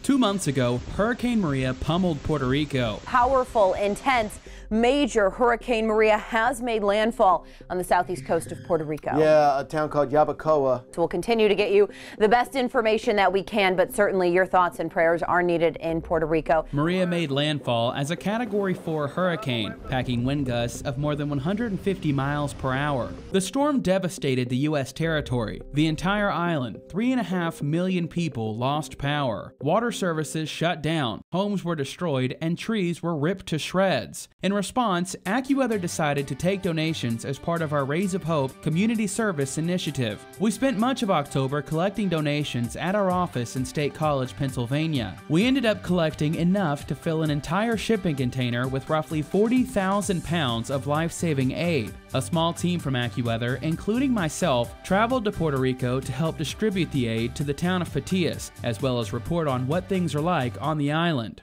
2 months ago, Hurricane Maria pummeled Puerto Rico. Powerful, intense, major Hurricane Maria has made landfall on the southeast coast of Puerto Rico. Yeah, a town called Yabacoa. So we'll continue to get you the best information that we can, but certainly your thoughts and prayers are needed in Puerto Rico. Maria made landfall as a Category 4 hurricane, packing wind gusts of more than 150 miles per hour. The storm devastated the U.S. territory. The entire island, 3.5 million people lost power. Water services shut down, homes were destroyed, and trees were ripped to shreds. In response, AccuWeather decided to take donations as part of our Rays of Hope community service initiative. We spent much of October collecting donations at our office in State College, Pennsylvania. We ended up collecting enough to fill an entire shipping container with roughly 40,000 pounds of life-saving aid. A small team from AccuWeather, including myself, traveled to Puerto Rico to help distribute the aid to the town of Patillas, as well as report on what things are like on the island.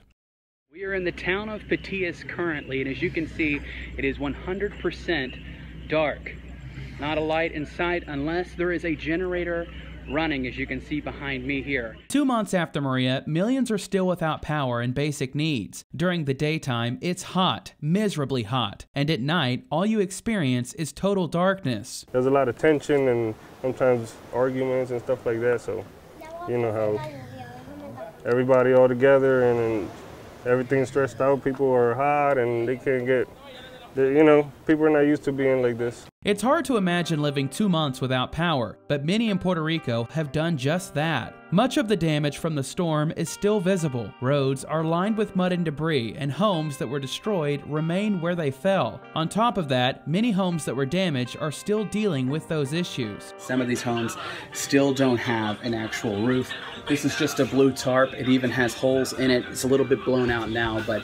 We are in the town of Patillas currently, and as you can see, it is 100% dark. Not a light in sight unless there is a generator running, as you can see behind me here. 2 months after Maria, millions are still without power and basic needs. During the daytime, it's hot, miserably hot, and at night, all you experience is total darkness. There's a lot of tension and sometimes arguments and stuff like that, so you know how everybody all together and everything's stressed out, people are hot and they can't get, you know, people are not used to being like this. It's hard to imagine living 2 months without power, but many in Puerto Rico have done just that. Much of the damage from the storm is still visible. Roads are lined with mud and debris, and homes that were destroyed remain where they fell. On top of that, many homes that were damaged are still dealing with those issues. Some of these homes still don't have an actual roof. This is just a blue tarp. It even has holes in it. It's a little bit blown out now, but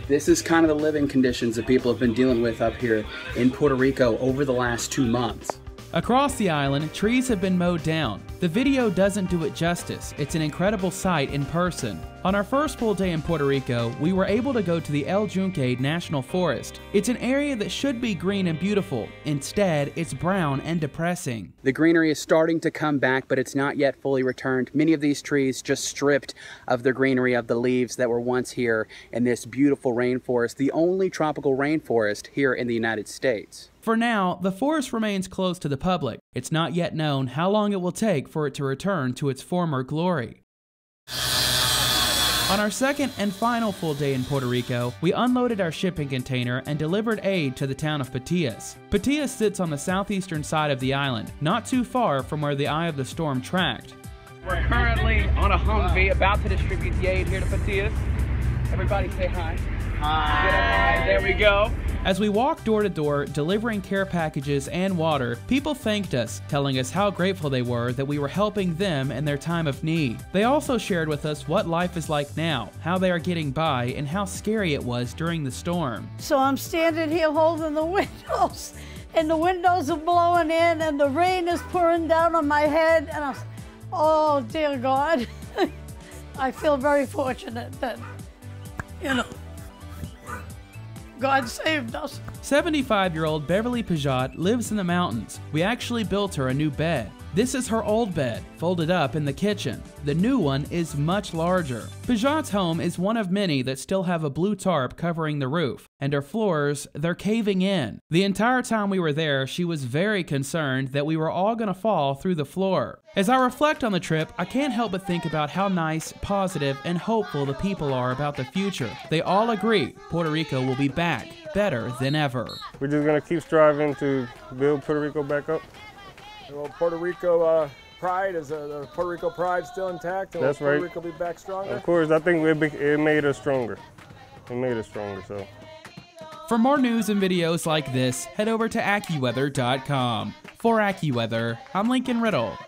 this is kind of the living conditions that people have been dealing with up here in Puerto Rico over the last 2 months. Across the island, trees have been mowed down. The video doesn't do it justice. It's an incredible sight in person. On our first full day in Puerto Rico, we were able to go to the El Yunque National Forest. It's an area that should be green and beautiful. Instead, it's brown and depressing. The greenery is starting to come back, but it's not yet fully returned. Many of these trees just stripped of the greenery, of the leaves that were once here in this beautiful rainforest, the only tropical rainforest here in the United States. For now, the forest remains closed to the public. It's not yet known how long it will take for it to return to its former glory. On our second and final full day in Puerto Rico, we unloaded our shipping container and delivered aid to the town of Patillas. Patillas sits on the southeastern side of the island, not too far from where the eye of the storm tracked. We're currently on a Humvee about to distribute the aid here to Patillas. Everybody say hi. Hi. There we go. As we walked door to door, delivering care packages and water, people thanked us, telling us how grateful they were that we were helping them in their time of need. They also shared with us what life is like now, how they are getting by, and how scary it was during the storm. So I'm standing here holding the windows, and the windows are blowing in, and the rain is pouring down on my head, and oh dear God. I feel very fortunate that, you know, God saved us. 75-year-old Beverly Pajot lives in the mountains. We actually built her a new bed. This is her old bed, folded up in the kitchen. The new one is much larger. Pajot's home is one of many that still have a blue tarp covering the roof, and her floors, they're caving in. The entire time we were there, she was very concerned that we were all gonna fall through the floor. As I reflect on the trip, I can't help but think about how nice, positive, and hopeful the people are about the future. They all agree Puerto Rico will be back, better than ever. We're just gonna keep striving to build Puerto Rico back up. Well, Puerto Rico pride, is the Puerto Rico pride still intact? And That's will Puerto right. Rico be back stronger? Of course, I think it made us stronger. It made us stronger, so. For more news and videos like this, head over to AccuWeather.com. For AccuWeather, I'm Lincoln Riddle.